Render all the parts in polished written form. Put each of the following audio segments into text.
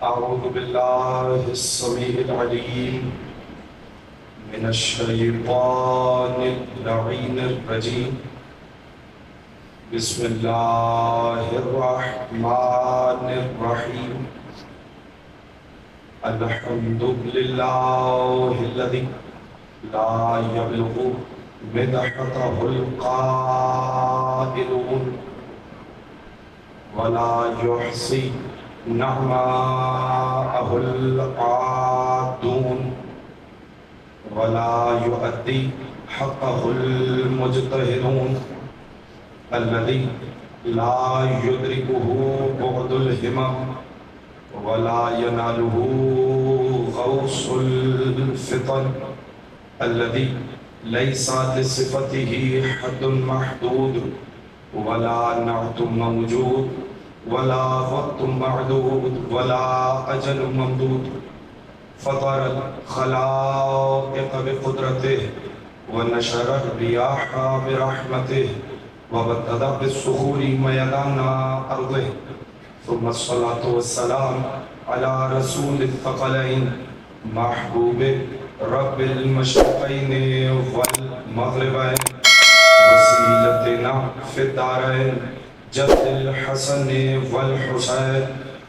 أعوذ بالله السميع العليم من الشيطان اللعين الرجيم. بسم الله الرحمن الرحيم. الحمد لله الذي لا يبلغ مدحته القائلون ولا يحصي نعماءه العادون ولا يؤدي حقه المجتهدون الذي لا يدركه بعد الهمم ولا يناله غوص الفطن الذي ليس لصفته حد محدود ولا نعت موجود ولا وقت معدود ولا أجل ممدود. فطر الخلائق بقدرته ونشر الرياح برحمته وبدد بالصخور ميدان أرضه. ثم الصلاة والسلام على رسول الثقلين محبوب رب المشرقين والمغربين وسيلتنا في الدارين جد الحسن والحسين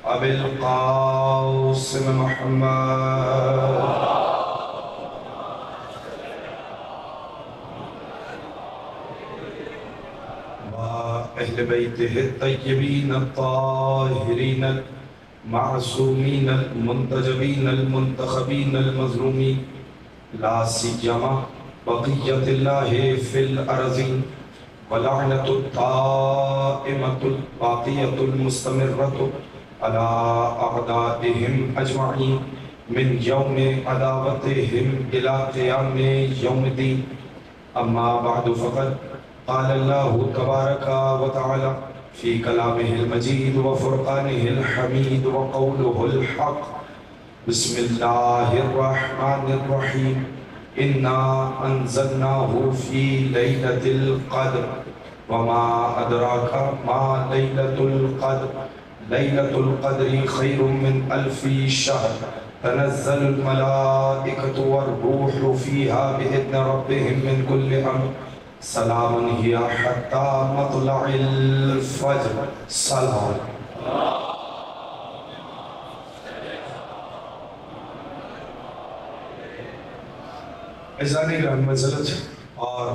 أبي القاسم محمد وأهل بيته الطيبين الطاهرين المعصومين المنتجبين المنتخبين المظلومين لا سيما بقية الله في الأرضين ولعنة الدائمة الباقية المستمرة على أعدائهم أجمعين من يوم عداوتهم إلى قيام يوم الدين. أما بعد فقد قال الله تبارك وتعالى في كلامه المجيد وفرقانه الحميد وقوله الحق. بسم الله الرحمن الرحيم. إنا أنزلناه في ليلة القدر وما أدراك ما ليلة القدر. ليلة القدر خير من 1000 شهر تنزل الملائكة والروح فيها بإذن ربهم من كل أمر سلام هي حتى مطلع الفجر. سلام. عزیزان گرامی منزلت اور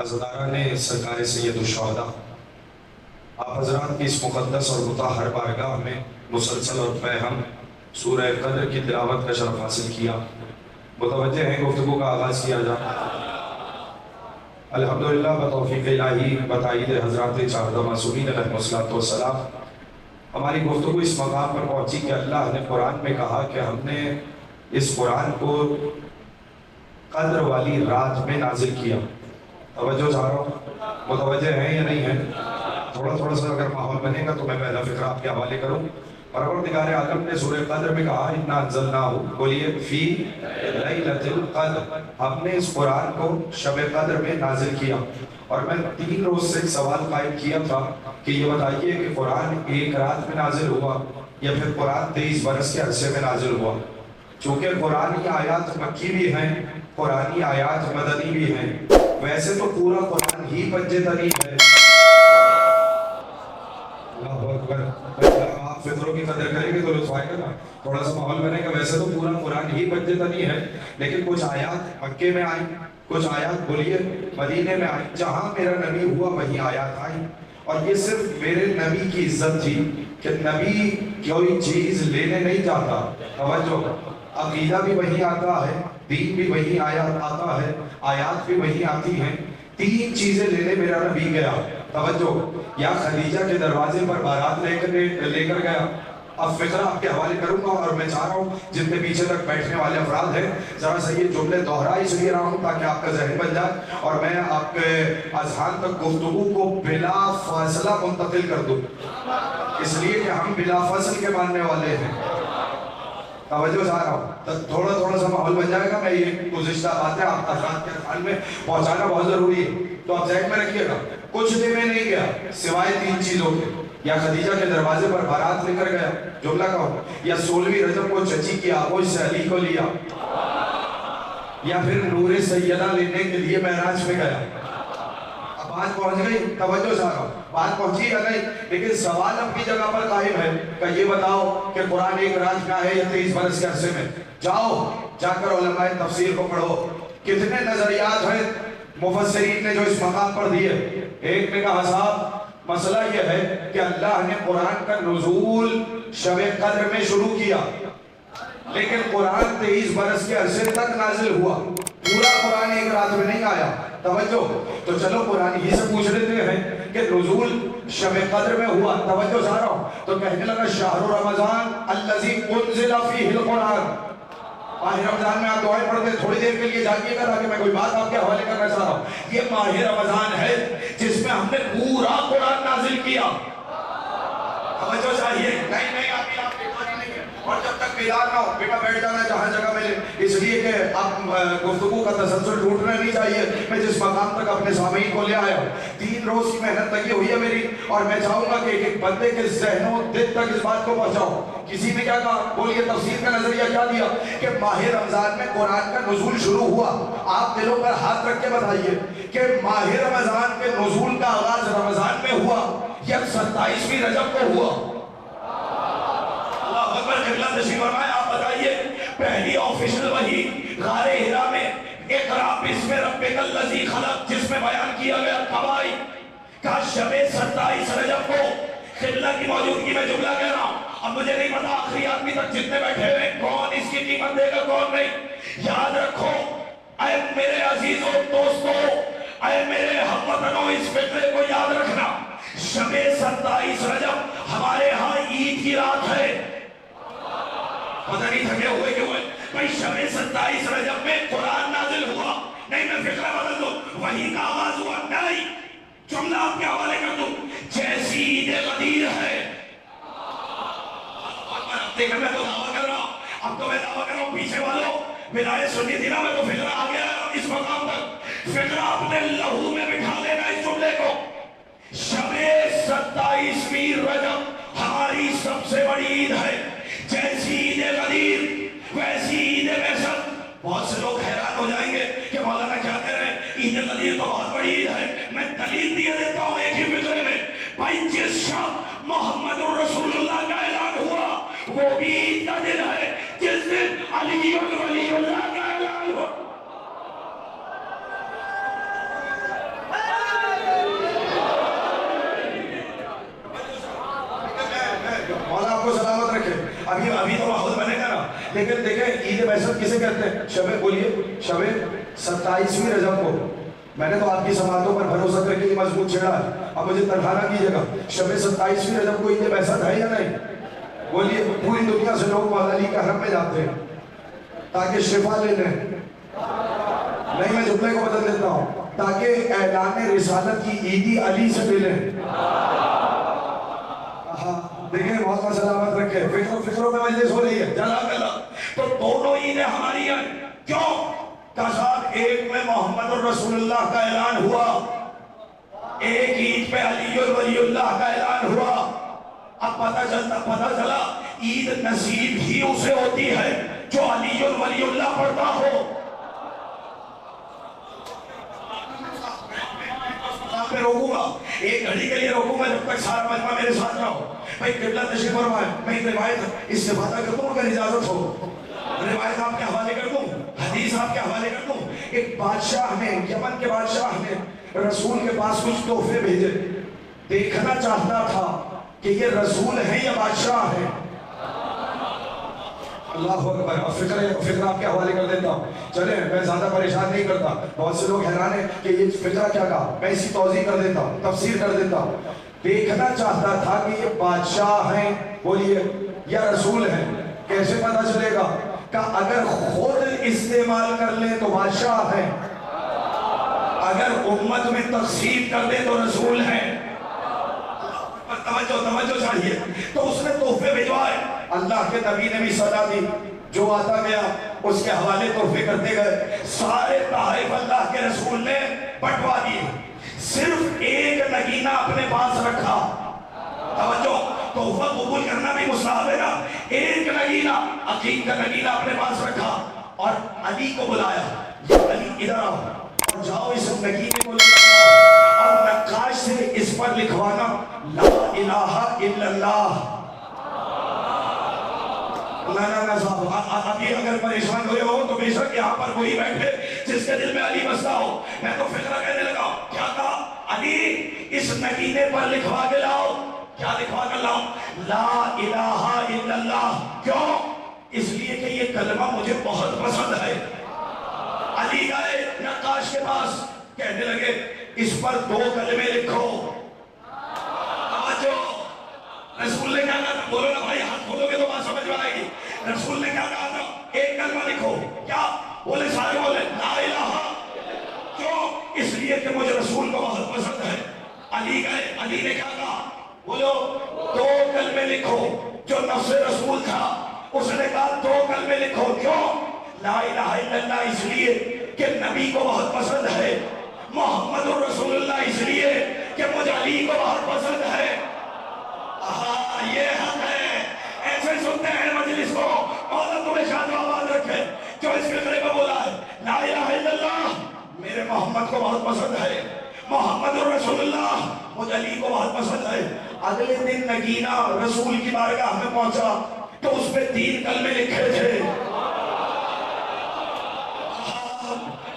عزاداران سرکار سید الشہداء، آپ حضرات کی اس مقدس اور مطہر بارگاہ میں مسلسل اور فہم سورہ قدر کی تلاوت کا شرف حاصل کیا. متوجہ ہیں گفتگو کا آغاز کیا جائے. الحمدللہ بتوفیق الہی بتائید حضرات چاردہ معصومین علیہ السلام ہماری گفتگو اس مقام پر پہنچی کہ اللہ نے قرآن میں کہا کہ ہم نے اس قرآن کو قدر والی رات میں نازل کیا. توجہ چاہ رہا ہوں، متوجہ ہیں یا نہیں ہیں؟ تھوڑا سا اگر ماحول بنے گا تو میں پہلا فقرہ آپ کے حوالے کروں. پروردگار عالم نے سورہ قدر میں کہا انا انزلناہ، بولیے فی لیلۃ القدر، ہم نے اس قرآن کو شب قدر میں نازل کیا. اور میں 3 روز سے ایک سوال قائم کیا تھا کہ یہ بتائیے کہ قرآن ایک رات میں نازل ہوا یا پھر قرآن 23 برس کے عرصے میں نازل ہوا. چونکہ قرآن کی آیات مکی بھی ہیں، قرآنی آیات مدنی بھی ہیں. ویسے تو پورا قرآن ہی پنج تنی ہے. اللہ اکبر. آپ فطروں کی قدر کریں گے تو لطف آئے گا نا، تھوڑا سا ماحول بنے گا. ویسے تو پورا قرآن ہی پنج تنی ہے، لیکن کچھ آیات مکے میں آئیں، کچھ آیات بولیے مدینے میں آئیں. جہاں میرا نبی ہوا وہیں آیات آئیں. اور یہ صرف میرے نبی کی عزت تھی کہ نبی کوئی چیز لینے نہیں جاتا. توجہ، عقیدہ بھی وہی آتا ہے، دین بھی وہی آتا ہے، آیات بھی وہی آتی ہیں. 3 چیزیں لینے میرا نبی گیا. توجہ، یا خدیجہ کے دروازے پر بارات لے کر گیا. اب فقرہ آپ کے حوالے کروں گا اور میں چاہ رہا ہوں جتنے پیچھے تک بیٹھنے والے افراد ہیں ذرا سا یہ جملے دہرا اس لیے رہا ہوں تاکہ آپ کا ذہن بن جائے اور میں آپ کے اذہان تک گفتگو کو بلا فاصلہ منتقل کر دوں، اس لیے کہ ہم بلا فاصل کے ماننے والے ہیں. توجہ چاہ رہا ہوں، تھوڑا سا ماحول بن جائے گا. میں یہ گزشتہ باتیں آپ افراد کے خیال میں پہنچانا بہت ضروری ہے، تو آپ ذہن میں رکھیے گا. کچھ بھی میں نہیں گیا سوائے 3 چیزوں کے. یا خدیجہ کے دروازے پر بارات لے کر گیا، جملہ کہو، یا 16ویں رجب کو چچی کی آغوش سے علی کو لیا، یا پھر نور سیدہ لینے کے لیے معراج میں گیا۔ اب بات پہنچ گئی، توجہ سے آگا، بات پہنچی یا نہیں؟ لیکن سوال اپنی جگہ پر قائم ہے کہ یہ بتاؤ کہ قرآن ایک رات کا ہے یا 23 برس کے عرصے میں؟ جاؤ جا کر علماء تفسیر کو پڑھو، کتنے نظریات ہیں مفسرین نے جو اس مقام پر دیے۔ ایک نے کہا صاحب مسئلہ یہ ہے کہ اللہ نے قرآن کا نزول شب قدر میں شروع کیا، لیکن قرآن 23 برس کے عرصے تک نازل ہوا، پورا قرآن ایک رات میں نہیں آیا۔ توجہ، تو چلو قرآن ہی سے پوچھ لیتے ہیں کہ نزول شب قدر میں ہوا، توجہ سا رہا ہوں، تو کہنے لگا شہر رمضان الذی انزل فیہ القرآن۔ ماہ رمضان میں آپ دعائیں پڑھتے ہیں، تھوڑی دیر کے لیے جاگیے گا تاکہ میں کوئی بات آپ کے حوالے کرنا چاہ رہا ہوں۔ یہ ماہ رمضان ہے جس میں ہم نے پورا قرآن نازل کیا۔ توجہ چاہیے، نہیں نہیں آپ کی بات نہیں ہے، اور جب تک بیدار نہ ہو بیٹا بیٹھ جانا جہاں جگہ ملے، اس لیے کہ آپ گفتگو کا تسلسل ٹوٹنا نہیں چاہیے۔ میں جس مقام تک اپنے سامعین کو لے آیا ہوں، 3 روز کی محنت لگی ہوئی ہے میری، اور میں چاہوں گا کہ ایک بندے کے ذہنوں دل تک اس بات کو پہنچاؤ۔ کسی نے کیا کہا، بولیے تفسیر کا نظریہ کیا دیا کہ ماہ رمضان میں قرآن کا نزول شروع ہوا۔ آپ دلوں پر ہاتھ رکھ کے بتائیے کہ ماہ رمضان کے نزول کا آغاز رمضان میں ہوا یا 27ویں رجب کو ہوا؟ اللہ اکبر، قبلہ تشریف فرمائے، آپ بتائیے۔ پہلی آفیشل وحی غار حرا میں اقرا بسم ربک الذی خلق، جس میں بیان کیا گیا کب آئی؟ کہ شب 27 رجب کو۔ قبلہ کی موجودگی میں جملہ کہہ رہا ہوں، اب مجھے نہیں پتا آخری آدمی تک جتنے بیٹھے ہوئے کون اس کی قیمت دے گا کون نہیں۔ یاد رکھو اے میرے عزیزوں دوستوں، اے میرے ہم وطنوں، اس فکرے کو یاد رکھنا، شب 27 رجب ہمارے ہاں عید کی رات ہے۔ پتہ نہیں تھکے ہوئے کیوں ہے بھائی؟ شب 27 رجب میں قرآن نازل ہوا، نہیں میں فکرہ بدل دوں، وحی کا آغاز ہوا، نہیں جملہ آپ کے حوالے کر دوں، جیسی عید غدیر ہے۔ دیکھیں میں تو دعویٰ کر رہا ہوں، اب تو میں دعویٰ کر رہا ہوں، پیچھے والوں بدایت سنی تھی نا، میں تو فکرہ آ گیا اس مقام تک، فکرہ اپنے لہو میں بٹھا لینا اس جملے کو۔ شب 27ویں رجب ہماری سب سے بڑی عید ہے، جیسی عید غدیر ویسی عید بعثت۔ بہت سے لوگ حیران ہو جائیں گے کہ مولانا کیا کہہ رہے ہیں، عید غدیر تو بہت بڑی عید ہے۔ میں دلیل دیے دیتا ہوں ایک ہی فکرے میں، بھائی جس شب محمد الرسول اللہ کا اعلان ہوا وہ بھی عید کا دن ہے، جس دن علی ولی اللہ کا اعلان ہوا۔ مولا آپ کو سلامت رکھے، ابھی تو ماحول بنے گا نا، لیکن دیکھیں عید بعثت کسے کہتے ہیں؟ شب بولیے، شب 27ویں رجب کو۔ میں نے تو آپ کی سماعتوں پر بھروسہ کر کے یہ مضمون چھیڑا ہے، اب مجھے تنہا نہ کیجیے گا۔ شب 27ویں رجب کو عید بعثت ہے یا نہیں؟ بولیے، پوری دنیا سے لوگ مولا علی کے حرم میں جاتے ہیں تاکہ شفا لے لیں، نہیں میں جملے کو بدل دیتا ہوں، تاکہ اعلان رسالت کی عیدی علی سے ملیں۔ دیکھیں بہت سلامت رکھے، فکروں میں مجلس ہو رہی ہے، جزاک اللہ۔ تو دونوں عیدیں ہماری ہیں، کیوں؟ کہ صاحب ایک میں محمد الرسول اللہ کا اعلان ہوا، ایک عید پہ علی ولی اللہ کا اعلان ہوا۔ اب پتہ چلا عید نصیب ہی اسے ہوتی ہے جو علی ولی اللہ پڑھتا ہو۔ میں روکوں گا، ایک گھڑی کے لیے روکوں گا جب تک سارا مجمع میرے ساتھ نہ ہو۔ بھائی قبلہ تشریف فرمائے، میں ایک روایت استفادہ کر دوں اگر اجازت ہو، روایت آپ کے حوالے کر دوں، حدیث آپ کے حوالے کر دوں۔ ایک بادشاہ نے، یمن کے بادشاہ نے رسول کے پاس کچھ تحفے بھیجے، دیکھنا چاہتا تھا کہ یہ رسول ہے یا بادشاہ ہے۔ اللہ اکبر، فکر آپ کے حوالے کر دیتا ہوں، چلیں میں زیادہ پریشان نہیں کرتا۔ بہت سے لوگ حیران ہیں کہ یہ فکرہ کیا کہا، میں اسی توضیح کر دیتا ہوں، تفسیر کر دیتا ہوں۔ دیکھنا چاہتا تھا کہ یہ بادشاہ ہیں، بولیے، یا رسول ہیں۔ کیسے پتہ چلے گا؟ کہ اگر خود استعمال کر لیں تو بادشاہ ہیں، اگر امت میں تقسیم کر دیں تو رسول ہیں۔ توجہ چاہیے۔ تو اس نے تحفے بھیجوائے، اللہ کے نبی نے بھی سزا دی، جو آتا گیا اس کے حوالے تحفے کرتے گئے، سارے تحائف اللہ کے رسول نے بٹوا دیے، صرف ایک نگینہ اپنے پاس رکھا۔ توجہ، تحفہ قبول کرنا بھی مستحب ہے نا. ایک نگینہ عقیق کا نگینہ اپنے پاس رکھا اور علی کو بلایا، علی ادھر آؤ اور جاؤ اس نگینے کو لے کر اور نقاش سے اس پر لکھوانا لا الہ الا اللہ. نا صاحب ابھی اگر پریشان ہوئے ہو تو بے شک یہاں پر کوئی بیٹھے جس کے دل میں علی بستا ہو. میں تو فکرہ کہنے لگا، کیا کہا؟ علی اس نگینے پر لکھوا کے لاؤ. کیا لکھوا کر لاؤ؟ لا الہ الا اللہ. کیوں؟ اس لیے کہ یہ کلمہ مجھے بہت پسند ہے. علی گئے نقاش کے پاس، کہنے لگے اس پر 2 کلمے لکھو. رسول نے کیا کہا؟ بولو نا بھائی، ہاتھ کھولو گے تو بات سمجھ میں آئے گی. رسول نے کیا کہا تھا؟ ایک کلمہ لکھو. کیا بولے؟ سارے بولے لا الہ. کیوں؟ اس لیے کہ مجھے رسول کو بہت پسند ہے. علی گئے، علی نے کیا کہا؟ بولو 2 کلمے لکھو. جو نفس رسول تھا اس نے کہا 2 کلمے لکھو. کیوں؟ لا الہ الا اللہ اس لیے کہ نبی کو بہت پسند ہے. محمد رسول اللہ اس لیے کہ مجھے علی کو بہت پسند ہے. یہ حق ہے. ایسے سنتے ہیں مجلس کو. مولا تمہیں شاد و آباد رکھے جو اس فکرے کو بولا ہے لا الہ الا اللہ میرے محمد کو بہت پسند ہے. محمد رسول اللہ مجھے علی کو بہت پسند ہے. اگلے دن نگینہ رسول کی بارگاہ میں پہنچا تو اس پہ 3 کلمے لکھے تھے.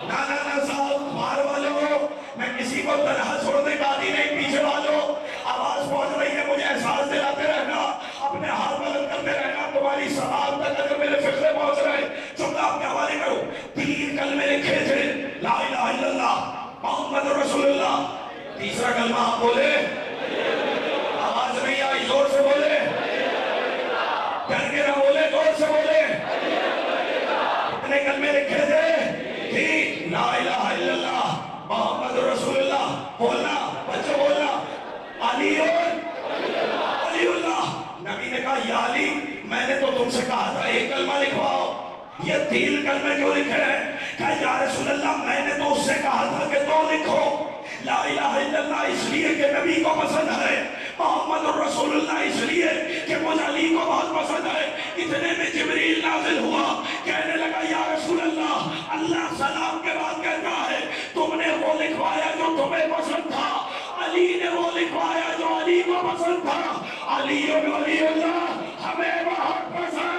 نانا صاحب مار والو، میں کسی کو تنہا چھوڑنے کا عادی نہیں. پیچھے والو آواز پہنچ رہی ہے، مجھے احساس دلاتے رہنا، اپنے ہاتھ بلند کرتے رہنا. تمہاری سماعت تک اگر میرے فکرے پہنچ رہے جملہ آپ کے حوالے کرو. 3 کلمے لکھے تھے، لا الہ الا اللہ محمد رسول اللہ. تیسرا کلمہ آپ بولے، آواز نہیں آئی، زور سے بولے، ڈر کے نہ بولے، زور سے بولے. کتنے کلمے لکھے تھے؟ لا الہ الا اللہ محمد رسول اللہ. بولنا بچوں، بولنا علی اللہ. نبی نے کہا یا علی، میں نے تو تم سے کہا تھا 1 کلمہ لکھواؤ، یہ 3 کلمے کیوں لکھے ہیں؟ کہا یا رسول اللہ میں نے تو اس سے کہا تھا کہ 2 لکھو. لا الہ الا اللہ اس لیے کہ نبی کو پسند ہے. محمد الرسول اللہ اس لیے کہ مجھے علی کو بہت پسند ہے. اتنے میں جبریل نازل ہوا، کہنے لگا یا رسول اللہ، اللہ سلام کے بعد کہتا ہے تم نے وہ لکھوایا جو تمہیں پسند تھا، علی نے وہ لکھوایا جو علی کو پسند تھا. علی ولی اللہ ہمیں بہت پسند.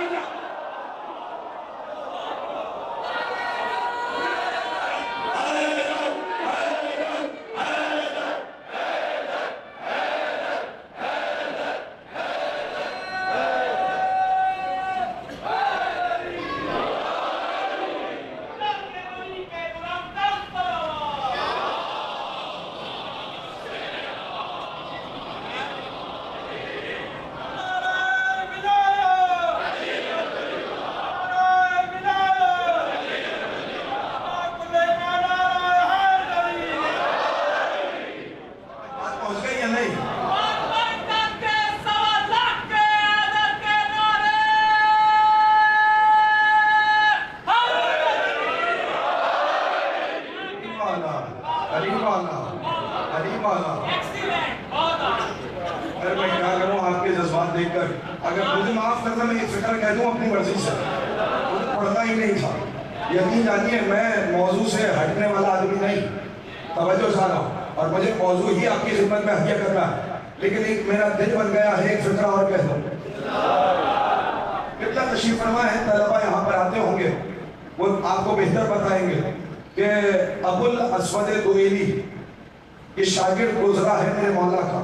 یقین جانیے میں موضوع سے ہٹنے والا آدمی نہیں، توجہ سارا، اور مجھے موضوع ہی آپ کی خدمت میں حیہ کرنا ہے. لیکن ایک میرا دل بن گیا ہے ایک فکرہ اور کہہ دوں. کتنا تشریف فرما ہے، طلبہ یہاں پر آتے ہوں گے، وہ آپ کو بہتر بتائیں گے کہ ابو الاسود دوئیلی یہ شاگرد گزرا ہے میرے مولا کا.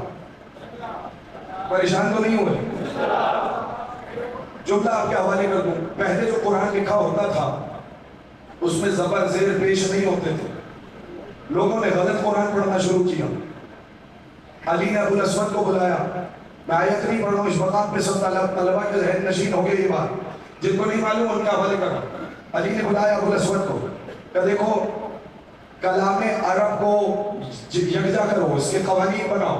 پریشان تو نہیں ہوئے؟ جملہ آپ کے حوالے کر دوں. پہلے جو قرآن لکھا ہوتا تھا اس میں زبر زیر پیش نہیں ہوتے تھے. لوگوں نے غلط قرآن پڑھنا شروع کیا. علی نے ابو الاسود کو بلایا. میں آیت نہیں پڑھ رہا ہوں، اس مقام پہ سب طلبہ کے ذہن نشین ہو گئے یہ بات. جن کو نہیں معلوم ان کا حوالے کرا. علی نے بلایا ابو الاسود کو کہ دیکھو کلام عرب کو یکجا کرو، اس کے قوانین بناؤ،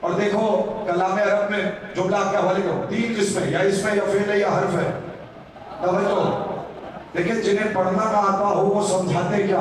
اور دیکھو کلام عرب میں جملہ آپ کے حوالے کرو 3 قسمیں، یا اس میں یا فعل ہے یا حرف ہے. توجہ لیکن جنہیں پڑھنا نہ آتا ہو وہ سمجھاتے کیا؟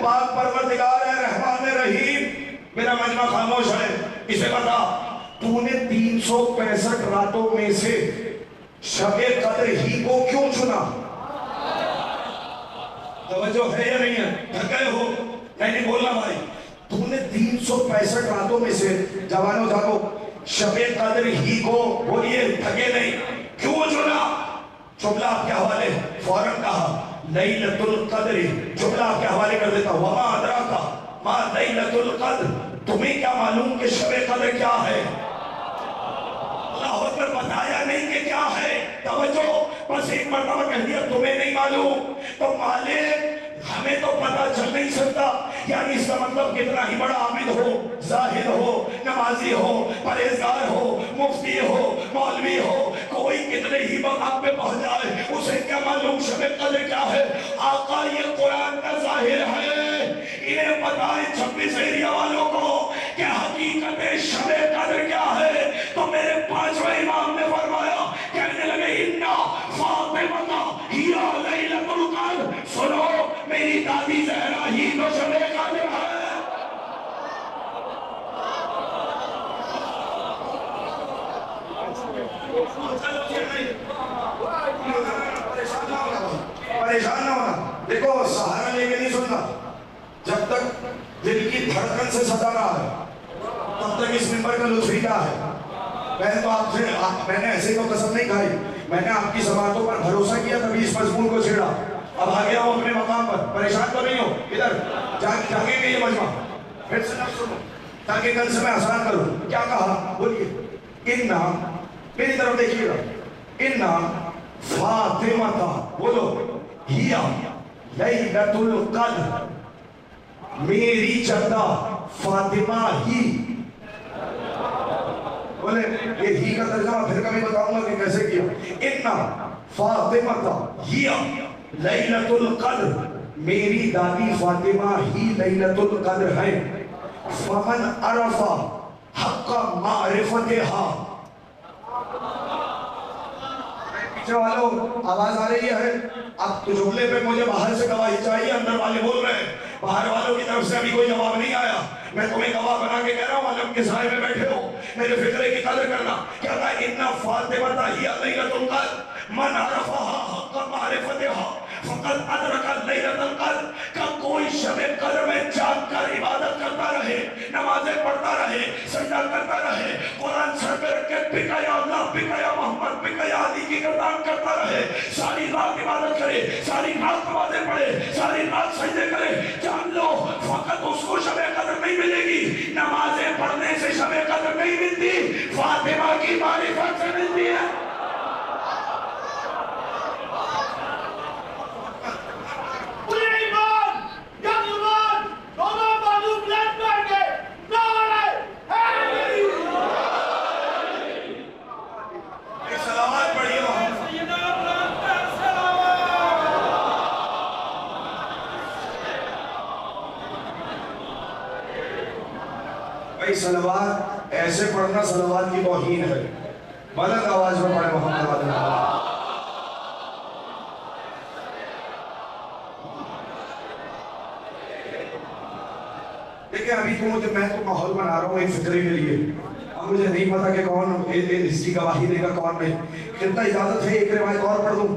پاک پروردگار اے رحمان رحیم، میرا مجمع خاموش ہے، اسے بتا تو نے 365 راتوں میں سے شب قدر ہی کو کیوں چنا؟ توجہ ہے یا نہیں ہے؟ تھک گئے ہو؟ نہیں بولنا بھائی، تو نے 365 راتوں میں سے جوانوں جاگو شب قدر ہی کو بولیے تھکے نہیں کیوں چنا؟ جملہ آپ کے حوالے فوراً کہا لیلۃ القدر، جملہ آپ کے حوالے کر دیتا ہوں وما ادراک ما لیلۃ القدر، تمہیں کیا معلوم کہ شب قدر کیا ہے؟ اللہ اکبر، بتایا نہیں کہ کیا ہے، توجہ، بس ایک مرتبہ کہہ دیا تمہیں نہیں معلوم، تو مالک ہمیں تو پتہ چل نہیں سکتا، یعنی اس کا مطلب کتنا ہی بڑا عابد ہو، زاہد ہو، نمازی ہو، پرہیزگار ہو، مفتی ہو، مولوی ہو، کوئی کتنے ہی مقام پہ پہنچ جائے اسے کیا معلوم شب قدر کیا ہے؟ آقا یہ قرآن کا ظاہر ہے، انہیں بتائیں 26 ایریا والوں کو کہ حقیقت شب قدر کیا ہے؟ تو میرے 5ویں امام نے فرمایا، کہنے لگے اِنَّا فاطمہ ہی لیلۃ القدر، سنو میری دادی زہرا ہی تو شب قدر ہے۔ پریشان نہ ہونا، دیکھو سہارا لے کے نہیں سننا، جب تک دل کی دھڑکن سے صدا رہا ہے تب تک اس ممبر کا لطف کیا ہے؟ میں نے ایسے تو قسم نہیں کھائی، میں نے آپ کی سماعتوں پر بھروسہ کیا تبھی اس مضمون کو چھیڑا، اب آگے ہوں اپنے مقام پر، پریشان تو نہیں ہو، ادھر جاگیں گے یہ مجمع، پھر سے نہ سنو تاکہ کل سے میں آسان کروں۔ کیا کہا؟ بولیے اِنَّا، میری طرف دیکھیے گا، اِنَّا فاطمہ، بولو ہیا لیلۃ القدر، میری جدہ فاطمہ ہی، بولے یہ ہی کا ترجمہ پھر کبھی بتاؤں گا کہ کیسے کیا، اِنَّا فاطمہ ہیا لیلۃ القدر، میری دادی فاطمہ ہی لیلۃ القدر ہے، فمن عرف حق معرفتها، پیچھے والوں آواز آ رہی ہے؟ اب تو جملے پہ مجھے باہر سے گواہی چاہیے، اندر والے بول رہے ہیں، باہر والوں کی طرف سے ابھی کوئی جواب نہیں آیا، میں تمہیں گواہ بنا کے کہہ رہا ہوں، عالم کے سائے میں بیٹھے ہو، میرے فکرے کی قدر کرنا، کیا کہا اِنَّا فاطمہ ہی لیلۃ القدر، من عرفها حق معرفتها فقد ادرک لیلۃ القدر، کہ کوئی شب قدر میں جاگ کر عبادت کرتا رہے، نمازیں پڑھتا رہے، سجدہ کرتا رہے، قرآن سر پہ رکھ کے بکا یا اللہ، بکا یا محمد، بکا یا علی کی گردان کرتا رہے، ساری رات عبادت کرے، ساری رات نمازیں پڑھے، ساری رات سجدے کرے، جان لو فقط اس کو شب قدر نہیں ملے گی، نمازیں پڑھنے سے شب قدر نہیں ملتی، فاطمہ کی معرفت سے ملتی ہے۔ صلوات ایسے پڑھنا صلوات کی توہین ہے، بلند آواز میں پڑھے محمد علیہ وسلم۔ دیکھیں ابھی تو میں تو ماحول بنا رہا ہوں ایک فکرے کے لیے، اب مجھے نہیں پتا کہ کون اس کی گواہی دے گا کون نہیں، کتنا اجازت ہے ایک روایت اور پڑھ دوں؟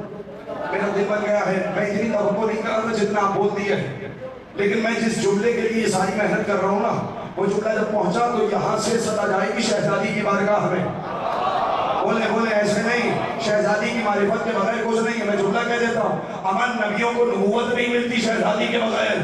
میرا دل بن گیا ہے، میں اتنی توقع نہیں کر رہا تھا جتنا آپ بول دیے، لیکن میں جس جملے کے لیے ساری محنت کر رہا ہوں نا، وہ جملہ جب پہنچا تو یہاں سے صدا جائے گی شہزادی کی بارگاہ میں، بولے ایسے نہیں، شہزادی کی معرفت کے بغیر کچھ نہیں ہے، میں جملہ کہہ دیتا ہوں، امن نبیوں کو نبوت نہیں ملتی شہزادی کے بغیر۔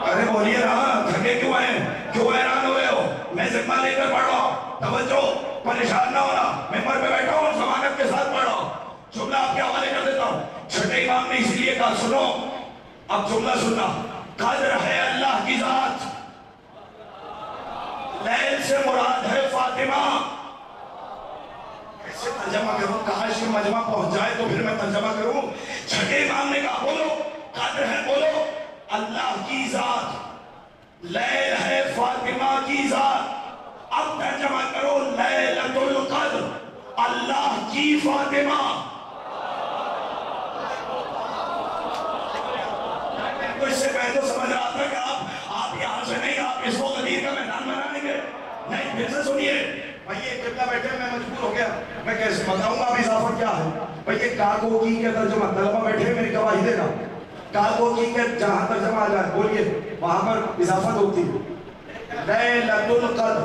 ارے بولیے نا، تھکے کیوں ہیں، کیوں حیران ہوئے ہو؟ میں ذمہ لے کر پڑھ رہا ہوں، توجہ، پریشان نہ ہونا، ممبر پہ بیٹھا ہوں ضمانت کے ساتھ پڑھ رہا ہوں، جملہ آپ کے حوالے کر دیتا ہوں۔ چھٹے امام نے اس لیے کہا سنو، اب جملہ سننا، قدر ہے اللہ کی ذات، لیل سے مراد ہے فاطمہ۔ کیسے ترجمہ کروں؟ کاش کہ مجمع پہنچ جائے تو پھر میں ترجمہ کروں۔ چھٹے امام نے کہا بولو قدر ہے، بولو اللہ کی ذات، لیل ہے فاطمہ کی ذات، اب ترجمہ کرو لیلۃ القدر اللہ کی فاطمہ۔ میں تو سمجھ رہا تھا کہ آپ یہاں سے نہیں، آپ اس کو غدیر کا میدان بنائیں گے. نہیں، پھر سے سنیے بھائی، یہ قبلہ بیٹھے میں مجبور ہو گیا، میں کیسے بتاؤں گا اب اضافت کیا ہے. بھائی یہ کاکو کی کے ترجمہ، طلبہ بیٹھے میری گواہی دے گا، کاکو کی کے جہاں ترجمہ آ جائے بولیے وہاں پر اضافت ہوتی ہے. لیلۃ القدر،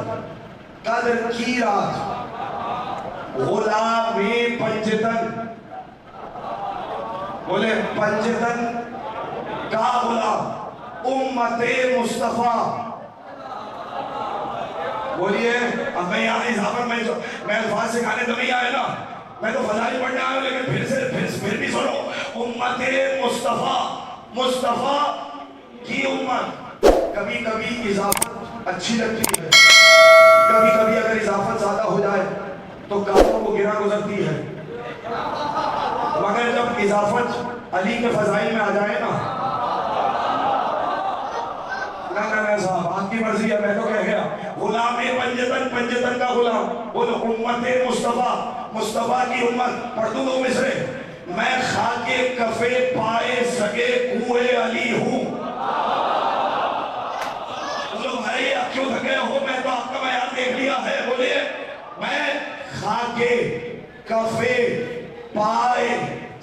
قدر کی رات، غلام پنجتن، بولے پنجتن کا غلام، امت مصطفیٰ. بولیے اب میں یہاں اضافت میں الفاظ سکھانے تو نہیں آئے نا، میں تو فضائل پڑھنے آیا ہوں، لیکن پھر بھی سنو، امت مصطفیٰ، مصطفیٰ کی امت. کبھی کبھی اضافت اچھی لگتی ہے، کبھی کبھی اگر اضافت زیادہ ہو جائے تو کاموں کو گرا گزرتی ہے، مگر جب اضافت علی کے فضائل میں آ جائے نا، نہ صاحب آپ کی مرضی ہے، میں تو کہہ گیا غلام پنجتن، پنجتن کا غلام، بولو امت مصطفیٰ، مصطفیٰ کی امت. پڑھ دوں دو مصرے، میں خاک کفے پائے سگے کوئے علی ہوں. بولو بھائی آپ کیوں تھکے ہو، میں تو آپ کا بیان دیکھ لیا ہے. بولیے میں خاک کفے پائے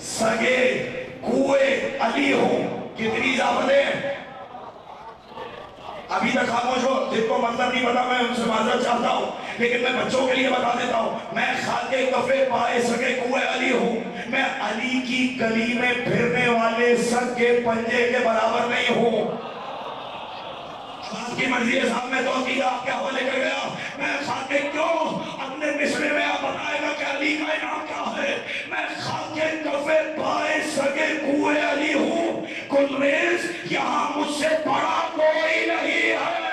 سگے کوئے علی ہوں. کتنی اضافتیں ابھی تک خاموش ہو، جن کو مطلب نہیں پتا میں ان سے معذرت چاہتا ہوں، لیکن میں بچوں کے لیے بتا دیتا ہوں. میں خاک کفے پائے سگے کوئے علی ہوں، میں علی کی گلی میں پھرنے والے سگ کے پنجے کے برابر نہیں ہوں. آپ کی مرضی ہے صاحب، میں تو عقیدہ آپ کے حوالے کر گیا. میں خاک کیوں اپنے مصرے میں آپ بتائے گا کہ علی کا انعام کیا ہے. میں خاک کفے پائے سگے کوئے علی ہوں، گلریز یہاں مجھ سے بڑا کوئی نہیں ہے.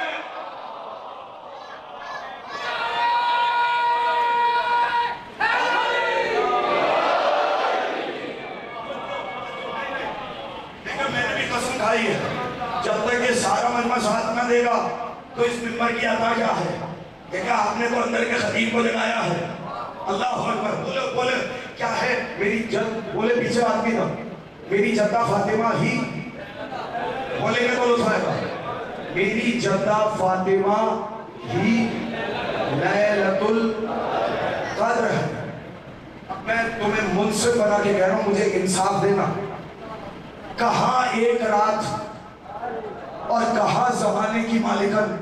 لیکن میں نے بھی قسم کھائی ہے، جب تک یہ سارا مجمع ساتھ نہ دے گا تو اس ممبر کی عطا کیا ہے. کہ آپ نے تو اندر کے خطیب کو جگایا ہے. اللہ اکبر. بولے بولے کیا ہے میری جد، بولے پیچھے آدمی تھا، میری جدہ فاطمہ ہی، بولے گے تو لطف آئے گا، میری جدہ فاطمہ ہی لیلۃ القدر ہے. اب میں تمہیں منصف بنا کے کہہ رہا ہوں، مجھے انصاف دینا. کہاں ایک رات اور کہاں زمانے کی مالکن.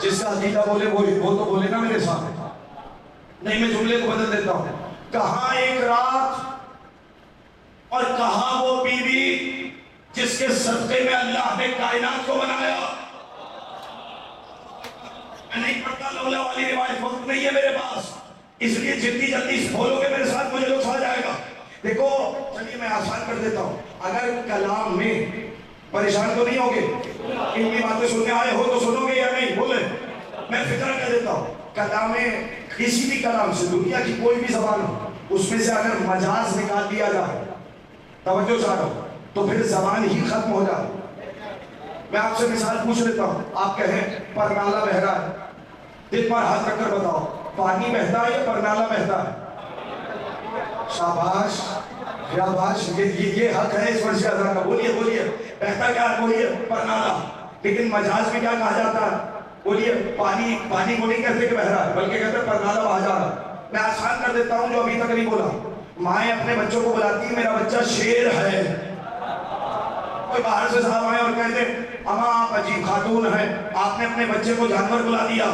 جس کا عقیدہ بولے وہ تو بولے نا میرے سامنے. نہیں میں جملے کو بدل دیتا ہوں. کہاں ایک رات اور کہاں وہ بی بی جس کے صدقے میں اللہ نے کائنات کو بنایا. میں نہیں پڑھتا لولا والی روایت، وقت نہیں ہے میرے پاس، اس لیے جتنی جلدی بولو گے میرے ساتھ مجھے لطف آ جائے گا. دیکھو چلیے میں آسان کر دیتا ہوں. اگر کلام میں پریشان تو نہیں ہوگے، ان کی باتیں سننے آئے ہو تو سنو گے یا نہیں. بولے میں فکر کر دیتا ہوں. کلام کسی بھی کلام سے، دنیا کی کوئی بھی زبان ہو، اس میں سے اگر مجاز نکال دیا جائے، توجہ چاہ رہا ہوں، تو پھر زبان ہی ختم ہو جائے. میں آپ سے مثال پوچھ لیتا ہوں. آپ کہیں پرنالہ بہہ رہا ہے، دل پر ہاتھ رکھ کر بتاؤ پانی بہتا ہے یا پرنالہ بہتا ہے. شاباش شاباش، یہ حق ہے اس ورشی اذان کا. بولیے بولیے بہتا کیا ہے، بولیے پرنالہ. لیکن مجاز میں کیا کہا جاتا ہے، بولیے پانی کو نہیں کہتے کہ بہہ رہا ہے، بلکہ کہتے ہیں پرنالہ بہا جا رہا ہے. میں آسان کر دیتا ہوں جو ابھی تک نہیں بولا. مائیں اپنے بچوں کو بلاتی ہیں میرا بچہ شیر ہے. کوئی باہر سے صاحب آئے اور کہتے ہیں اماں آپ عجیب خاتون ہیں، آپ نے اپنے بچے کو جانور بلا دیا.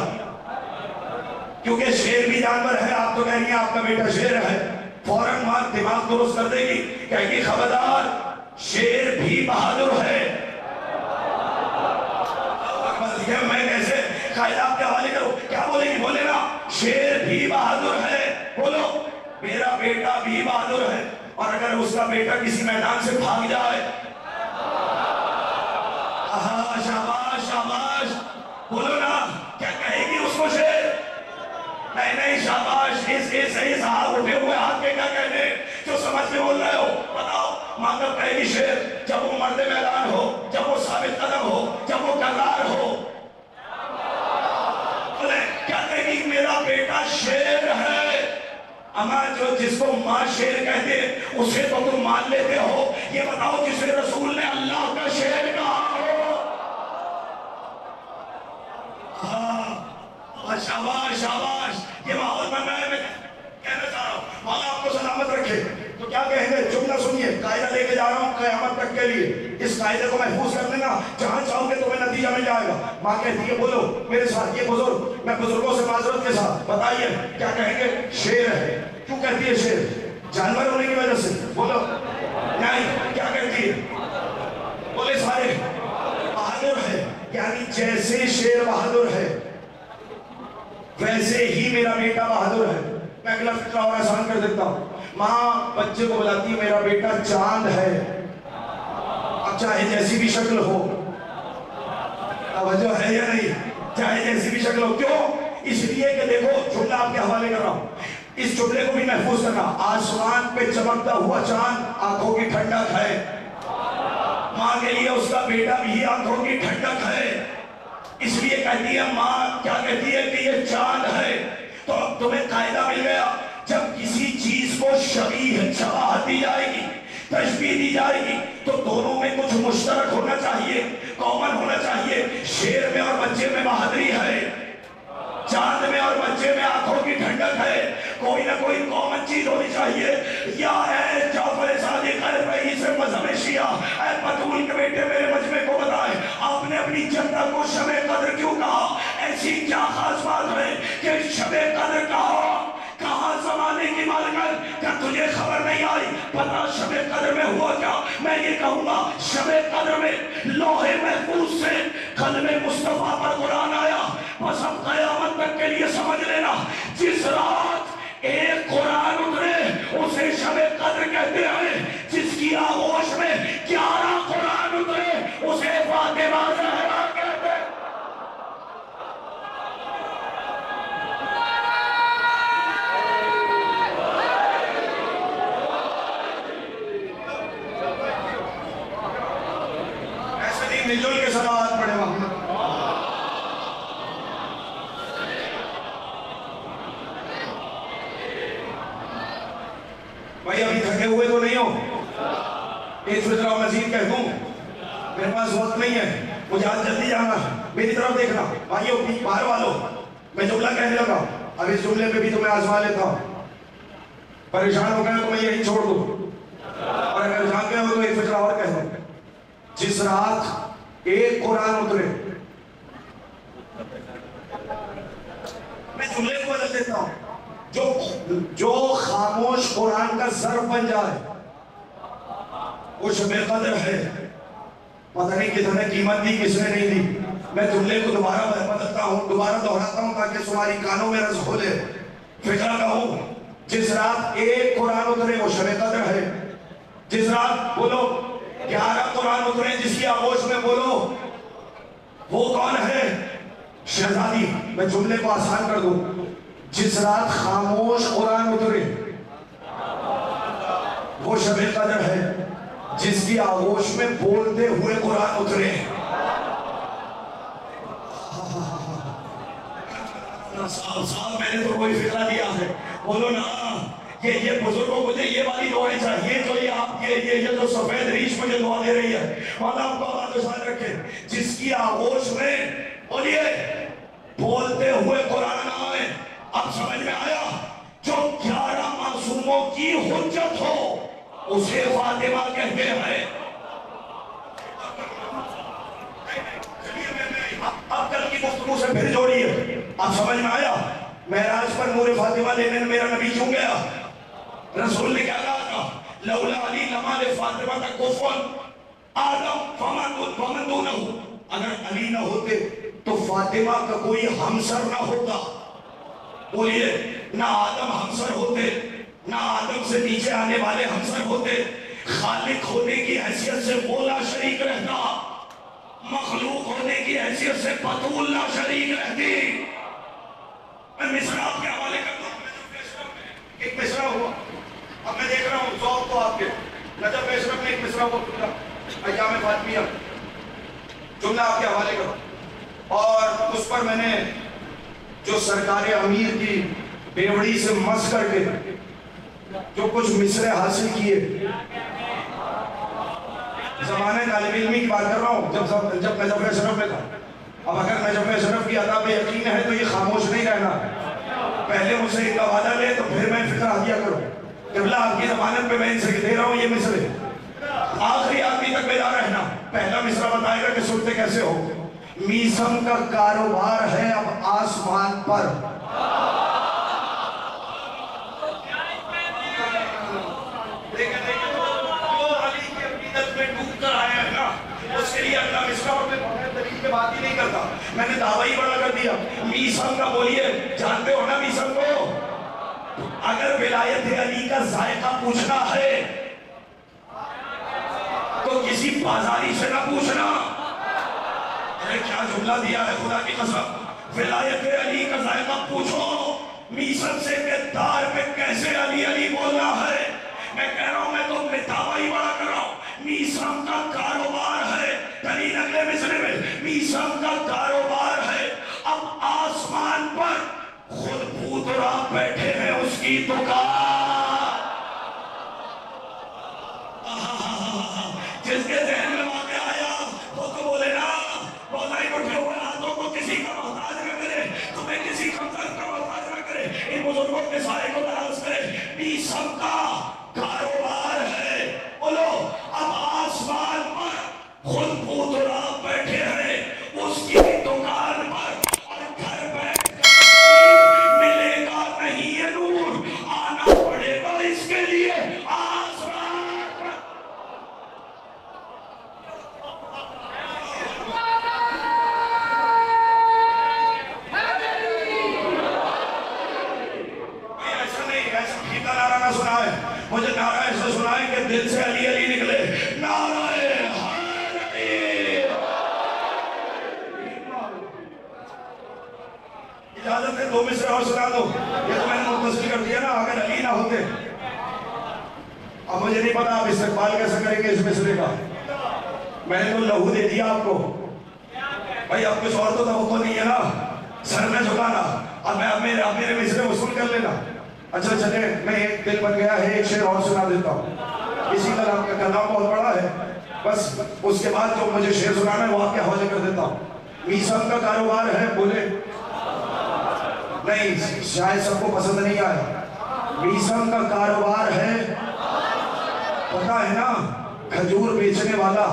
کیونکہ شیر بھی جانور ہے، آپ تو کہہ رہی ہیں آپ کا بیٹا شیر ہے. فوراً ماں دماغ درست کر دے گی، کہے گی خبردار شیر بھی بہادر ہے. میں کیسے قائد آپ کے حوالے کروں، کیا بولے گی؟ بولے نا شیر بھی بہادر ہے. بولو میرا بیٹا بھی بہادر ہے. اور اگر اس کا بیٹا کسی میدان سے بھاگ جائے، شاباش شاباش، بولو نا کیا کہے گی اس کو شیر؟ نہیں شاباش. اس ہاتھ اٹھے ہوئے ہاتھ کے کیا کہنے جو سمجھ میں بول رہے ہو بتاؤ. ماں کا کہے گی شیر جب وہ مرد میدان ہو، جب وہ ثابت قدم ہو، جب وہ کرار ہو. کیا کہے گی؟ میرا بیٹا شیر ہے. اما جو جس کو ماں شیر کہتے اسے تو تم مان لیتے ہو، یہ بتاؤ جسے رسول نے اللہ کا شیر کہا ہو؟ ہاں، شاباش شاباش، یہ ماحول بن رہا ہے۔ میں کہنا چاہ رہا ہوں مولا آپ کو سلامت رکھے۔ تو کیا کہیں گے؟ جملہ سنیے، قاعدہ لے کے جا رہا ہوں قیامت تک کے لیے، اس قاعدے کو محفوظ کر لینا، جہاں چاہو گے تمہیں نتیجہ مل جائے گا۔ ماں کہتی ہے بولو میرے ساتھ، یہ بزرگ، میں بزرگوں سے معذرت کے ساتھ بتائیے کیا کہیں گے؟ شیر ہے۔ کیوں کہتی ہے شیر؟ جانور ہونے کی وجہ سے؟ بولو نہیں، کیا کہتی ہے؟ بولے سارے، بہادر ہے، یعنی جیسے شیر بہادر ہے ویسے ہی میرا بیٹا بہادر ہے۔ میں اگلا فکرہ اور آسان کر دیتا ہوں۔ ماں بچے کو بلاتی ہے میرا بیٹا چاند ہے، اب چاہے جیسی بھی شکل ہو، توجہ ہے یا نہیں؟ چاہے جیسی بھی شکل ہو، کیوں؟ اس لیے کہ دیکھو جملہ آپ کے حوالے کر رہا ہوں، اس جملے کو بھی محفوظ کرنا۔ آسمان پہ چمکتا ہوا چاند آنکھوں کی ٹھنڈک ہے، ماں کے لیے اس کا بیٹا بھی آنکھوں کی ٹھنڈک ہے، اس لیے کہتی ہے ماں، کیا کہتی ہے کہ یہ چاند ہے۔ تو اب تمہیں قاعدہ مل گیا، جب کسی چیز کو شباہت دی جائے گی، تشبیہ دی جائے گی، تو دونوں میں کچھ مشترک ہونا چاہیے، کامن ہونا چاہیے۔ شیر میں اور بچے میں بہادری ہے، چاند میں اور بچے میں آنکھوں کی ٹھنڈک ہے، کوئی نہ کوئی کامن چیز ہونی چاہیے۔ یا اے جعفر صادق اے رئیس مذہب شیعہ، اے بطول کے بیٹے میرے مجمع کو بتائیں، آپ نے اپنی جنت کو شب قدر کیوں کہا؟ ایسی کیا خاص بات ہے کہ شب قدر کہا؟ کہاں زمانے کی مالکت؟ کیا تجھے خبر نہیں آئی؟ پتہ شب قدر میں ہوا کیا؟ میں یہ کہوں گا شب قدر میں لوح محفوظ سے قلم مصطفیٰ پر قرآن آیا، بس اب قیامت تک کے لیے سمجھ لینا، جس رات ایک قرآن اترے اسے شب قدر کہتے ہیں، جس کی آغوش میں 11 قرآن اترے اسے فاطمہ زہرا کہتے ہیں۔ ایسے نہیں مل جل کے صلوات پڑھے وہاں۔ بھائی ابھی تھکے ہوئے تو نہیں ہو؟ ایک فکرہ مزید کہہ دوں، میرے پاس وقت نہیں ہے، مجھے آج جلدی جانا، میری طرف دیکھنا بھائیو، باہر والوں، میں جملہ کہنے لگا، اب اس جملے پہ بھی تمہیں آزما لیتا ہوں، پریشان ہو گئے تو میں یہی چھوڑ دوں، اور اگر جان گئے ہو تو ایک فکرہ اور کہہ دوں۔ جس رات ایک قرآن اترے، میں جملے کو بدل دیتا ہوں، جو خاموش قرآن کا ظرف بن جائے وہ شب قدر ہے۔ پتہ نہیں کتنے قیمت دی کس نے نہیں دی۔ میں جملے کو دوبارہ بدلتا ہوں، دوبارہ دہراتا ہوں تاکہ تمہاری کانوں میں رس کھولے۔ فکرہ کہوں، جس رات ایک قرآن اترے وہ شب قدر ہے۔ جس رات بولو 11 قرآن اترے جس کی آغوش میں، بولو وہ کون ہے؟ شہزادی۔ میں جملے کو آسان کر دوں، جس رات خاموش قرآن اترے وہ شب قدر ہے، جس کی آغوش میں بولتے ہوئے قرآن اترے۔ صاحب میں نے تو کوئی فکرہ دیا ہے، بولو نا، یہ بزرگوں مجھے یہ والی دعائیں چاہیے جو یہ آپ یہ جو سفید ریش مجھے دعا دے رہی ہے، مولا آپ کو بات شاید رکھے، جس کی آغوش میں بولیے بولتے ہوئے قرآن آئے۔ اب سمجھ میں آیا؟ جو 11 معصوموں کی حجت ہو اسے فاطمہ کہتے ہیں۔ اب کل کی گفتگو سے پھر جوڑیے، اب سمجھ میں آیا معراج پر نور فاطمہ لینے میرا نبی کیوں گیا؟ رسول نے کیا کہا تھا؟ لولا علی لما لفاطمہ کفوا آدم فمن دونہ، اگر علی نہ ہوتے تو فاطمہ کا کوئی ہمسر نہ ہوتا۔ بولیے، نہ آدم ہمسر ہوتے، نہ آدم سے نیچے آنے والے ہمسر ہوتے، خالق ہونے کی حیثیت سے وہ لا شریک رہتا، مخلوق ہونے کی حیثیت سے بطول لا شریک رہتی۔ میں مصرع آپ کے حوالے کرتا ہوں، ایک مصرع ہوا، اب میں دیکھ رہا ہوں ذوق تو آپ کے نجف اشرف نے ایک مصرع ہوا ایام فاطمیہ، جملہ آپ کے حوالے کرتا ہوں، اور اس پر میں نے جو سرکار امیر کی بیوڑی سے مس کر کے جو کچھ مصرے حاصل کیے. زمانے طالب علمی کی بات کر رہا ہوں جب نجف اشرف میں تھا. اب اگر نجف اشرف کی عطا پہ یقین ہے تو یہ خاموش نہیں رہنا. پہلے مجھ سے ایک وعدہ لے تو پھر میں فکر ہدیہ کروں. قبلہ آپ کی ضمانت پہ میں ان سے دے رہا ہوں یہ مصرے. آخری آدمی تک بیدار رہنا. پہلا مصرع بتائے گا کہ سنتے کیسے ہو. میسم کا کاروبار ہے اب آسمان پر. اس کے لیے اللہ مصرع اپنے طریق کے بات ہی نہیں کرتا. میں نے دعویٰ ہی بڑا کر دیا. میسم کا بولیے جانتے ہو نا میسم کو. اگر ولایت علی کا ذائقہ پوچھنا ہے تو کسی بازاری سے نہ پوچھنا. ارے کیا جملہ دیا ہے خدا کی قسم. ولایت علی کا ذائقہ پوچھو میسم سے کہ دار پہ کیسے علی علی بولنا ہے. میں کہہ رہا ہوں میں تو دعویٰ ہی بڑا کر رہا ہوں. میسم کا کاروبار ہے. دلیل اگلے مصرے میں میسم کا کاروبار ہے اب آسمان پر. خود بھوت اور آپ بیٹھے ہیں اس کی دکان. جس کے ذہن میں واقع آیا وہ تو بولے نا. بولا ہی اٹھے ہوئے ہاتھوں کو کسی کا محتاج نہ کرے. تمہیں کسی کمتر کا محتاج نہ کرے. ان بزرگوں کے سائے کو تلاش کرے. میسم کا کاروبار ہے. بولو اب آسمان پر خود بھوت اور آپ بیٹھے ہیں اس کی دکان پر. اور گھر بیٹھ کر ملے گا نہیں یہ نور. آنا پڑے گا اس کے لیے آسمان پر. ایسا نہیں, ایسا ٹھیکا نعرہ نہ سنا ہے. مجھے نعرہ ایسا سنا ہے کہ دل سے علی علی نکلے. نعرہ اجازت ہے 2 مصرے اور سنا دو. یہ تو میں نے متصل کر دیا نا. اگر علی نہ ہوتے اب مجھے نہیں پتا آپ استقبال کیسے کریں گے اس مصرے کا. میں نے تو لہو دے دیا آپ کو. بھائی اب کچھ اور تو توقع نہیں ہے نا. سر میں جھکانا. اب میرے مصرے وصول کر لینا. اچھا چلے میں ایک دل بن گیا ہے ایک شعر اور سنا دیتا ہوں. اسی کلام کا کلام بہت بڑا ہے. بس اس کے بعد جو مجھے شعر سنانا ہے وہ آپ کے حوالے کر دیتا ہوں. میسم کا کاروبار ہے. بولے نہیں شاید سب کو پسند نہیں آیا. میسم کا کاروبار ہے پتا ہے نا کھجور بیچنے والا.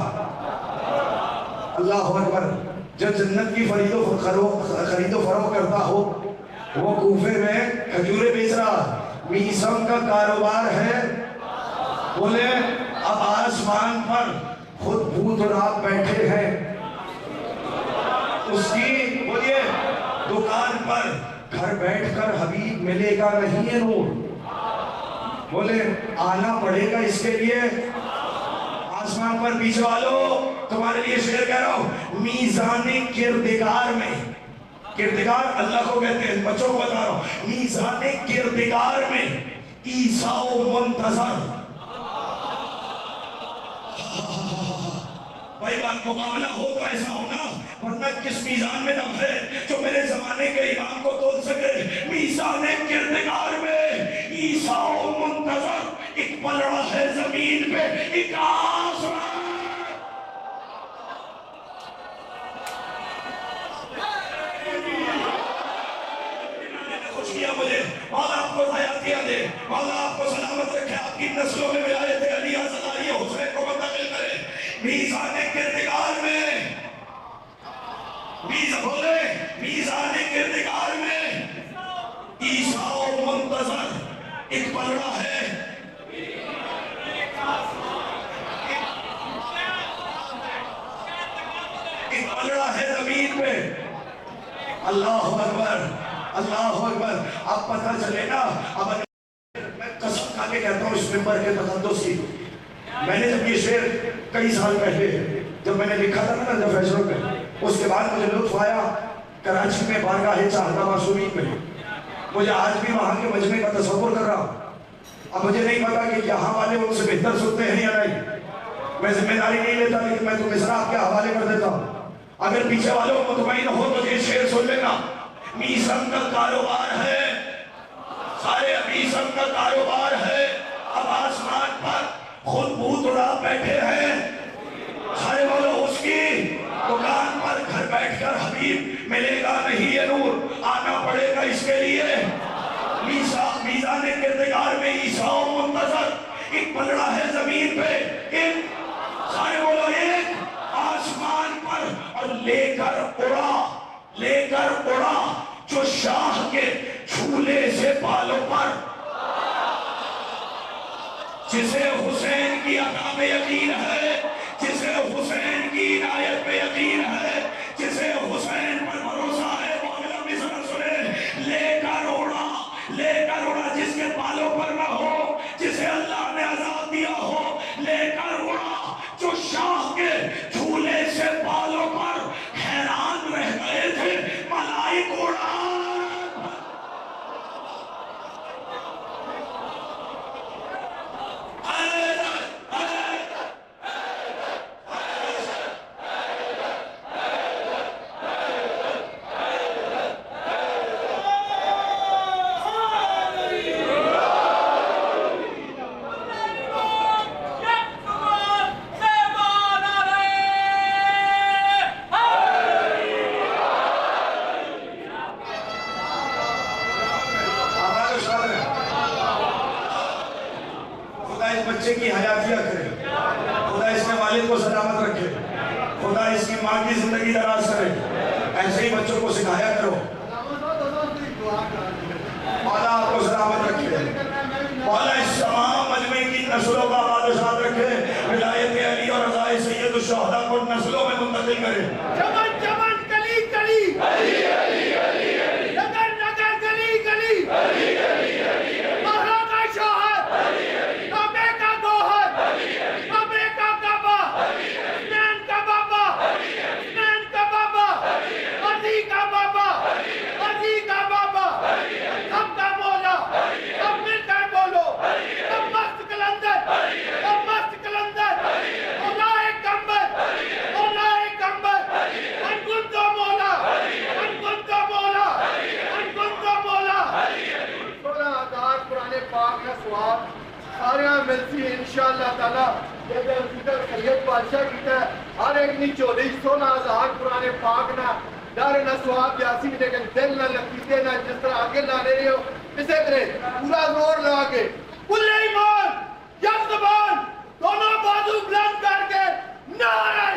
اللہ اکبر. جو جنت کی خرید و فروخت کرتا ہو وہ کوفے میں کھجورے بیچ رہا. میسم کا کاروبار ہے. بولے اب آسمان پر خود بھوت اور آپ بیٹھے ہیں اس کی بولیے دکان پر. گھر بیٹھ کر حبیب ملے گا نہیں ہے نور. بولے آنا پڑے گا اس کے لیے آسمان پر. پیچھے والوں تمہارے لیے شعر کہہ رہا ہوں. میزان کردگار میں, کردگار اللہ کو کہتے ہیں, بچوں کو بتا رہا ہوں. میزان کردگار میں عیسیٰ و منتظر. بھائی بات مقابلہ ہو تو ایسا ہونا, ورنہ کس میزان میں دم ہے جو میرے زمانے کے امام کو تول سکے. میزان کردگار میں عیسیٰ و منتظر. ایک پلڑا ہے زمین پہ ایک آسمان. خوش کیا مجھے. مولا آپ کو حیاتیاں دے. مولا آپ کو سلامت رکھے. آپ کی نسلوں میں ولایت علی علی حسین کو منتقل کرے. میزان کردگار میں میزان کردگار میں عیسیٰ و منتظر. ایک پلڑا ہے ایک پلڑا ہے زمین پہ. اللہ اکبر اللہ اکبر. اب پتہ چلے نا. اب میں قسم کھا کے کہتا ہوں اس ممبر کے تقدس کی. میں نے جب یہ شعر کئی سال پہلے جب میں نے لکھا تھا نا نجف اشرف میں, اس کے بعد مجھے لطف آیا کراچی میں بارگاہ چاہدہ معصومین میں. مجھے آج بھی وہاں کے مجمع کا تصور کر رہا ہوں. اب مجھے نہیں پتا کہ یہاں والے ان سے بہتر سنتے ہیں یا نہیں. میں ذمہ داری نہیں لیتا لیکن میں تو مصرع آپ کے حوالے کر دیتا ہوں. اگر پیچھے والوں کو مطمئن ہو تو یہ شعر سن لینا. میسم کا کاروبار ہے سارے ابیسم کا کاروبار ہے، اب آسمان پر خود بھوت اڑا بیٹھے ہیں، سارے بولو اس کی دکان پر گھر بیٹھ کر حبیب ملے گا نہیں، یہ نور آنا پڑے گا اس کے لیے۔ میزان کردگار میں عیسیٰ و منتظر ایک پلڑا ہے زمین پہ، ایک سارے بولو ایک آسمان پر، اور لے کر اڑا جو شاہ کے جھولے سے بالوں پر، جسے حسین کی عطا پہ یقین ہے، جسے حسین کی عنایت پہ یقین ہے، جسے حسین پر بھروسہ ہے، وہ اگلا مصرع سنے، لے کر اڑا جس کے بالوں پر نہ ہو، جسے اللہ نے عذاب دیا ہو، لے کر اڑا جو شاہ کے جھولے سے بالوں پر، حیران رہ گئے تھے ملائک اڑان۔ بچے کی حیاتیہ کرے، خدا اس کے والد کو سلامت رکھے، خدا اس کی ماں کی زندگی دراز کرے، ایسے ہی بچوں کو سکھایا کرو۔ مولا آپ کو سلامت رکھے، مولا اس تمام مجمع کی نسلوں کا بادشاہ رکھے، ولایت علی اور رضائے سید الشہداء کو نسلوں میں منتقل کرے۔ چمن چمن گلی گلی علی علی علی علی، نگر نگر گلی گلی علی علی علی علی، مہرا کا شوہر علی علی، کعبے کا گوہر علی علی، کعبے کا کعبہ علی علی، حسین کا بابا علی علی، حسین کا بابا علی علی، علی کا بابا علی علی، علی کا بابا علی علی، سب کا مولا علی علی، سب مل کر بولو علی علی، سب مست کلندر علی علی، سب مست کلندر علی علی، مولا کمبر علی علی، مولا کمبر علی علی، انکن تو مولا علی علی، انکن تو مولا علی علی، انکن تو مولا علی علی۔ 16,000 قرآن پاک کا سواب سارے ملتی انشاءاللہ تعالی، یہ ذکر سید بادشاہ کیتا ہے، ہر ایک نی 16,000 قرآن پاک نہ دار نہ سواب جاسی، لیکن دل نہ لکیتے نہ جس طرح آگے لانے رہے ہو اسے کرے پورا زور لگا کے، کل ایمان یک زبان دونوں بازو بلند کر کے نعرہ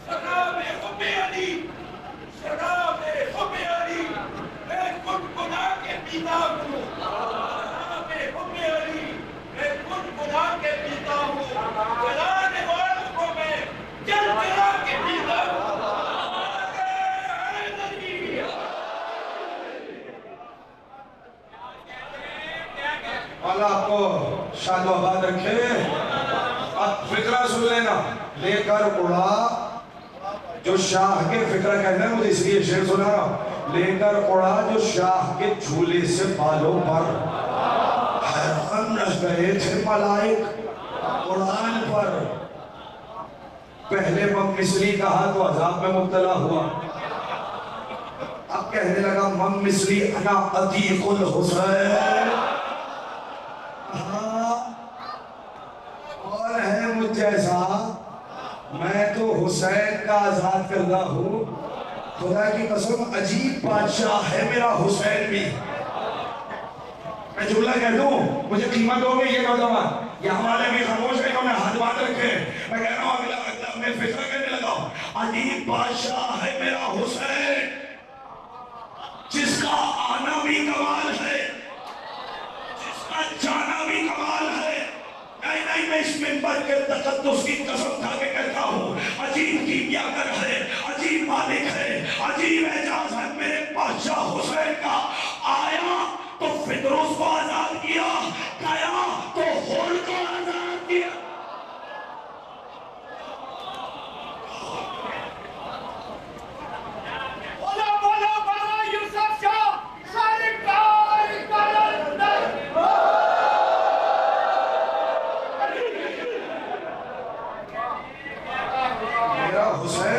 شراب حب علی، شراب حب علی، میں گنگنا کے پیتا ہوں، شراب حب علی، میں گنگنا کے پیتا ہوں، جلانے والوں کو میں جل جلا کے پیتا ہوں۔ اللہ آپ کو شاد و آباد رکھے۔ اب فکرہ سن لینا، لے کر اڑا جو شاہ کے فکرہ کہنا ہے، مجھے اس لیے شعر سنا رہا، لے کر اڑا جو شاہ کے جھولے سے بالوں پر، حیران رہ گئے تھے ملائک قرآن پر۔ پہلے مم مصری کہا تو عذاب میں مبتلا ہوا، اب کہنے لگا مم مصری انا عتیق الحسین، کون ہے مجھ جیسا، میں تو حسین کا آزاد کردہ ہوں۔ خدا کی قسم عجیب بادشاہ ہے میرا حسین بھی۔ میں جملہ کہہ دوں، مجھے قیمت ہو گئی یہ نوجوان، یہ ہمارے بھی خاموش ہیں، انہوں نے ہاتھ باندھ رکھے، میں کہہ رہا ہوں اگلا میں فکر کرنے لگا ہوں، عجیب بادشاہ ہے میرا حسین، جس کا آنا بھی کمال ہے، جس کا جانا بھی کمال ہے۔ نہیں میں اس منبر کے تقدس کی قسم کھا کے کہتا ہوں، عجیب کیمیاگر ہے، عجیب مالک ہے، عجیب اعجاز ہے میرے بادشاہ حسین کا۔ آیا تو فدروس کو آزاد کیا، گیا تو ہول کو آزاد کیا۔ بولو بولو بابا یوسف شاہ سرکار کلندر، میرا حسین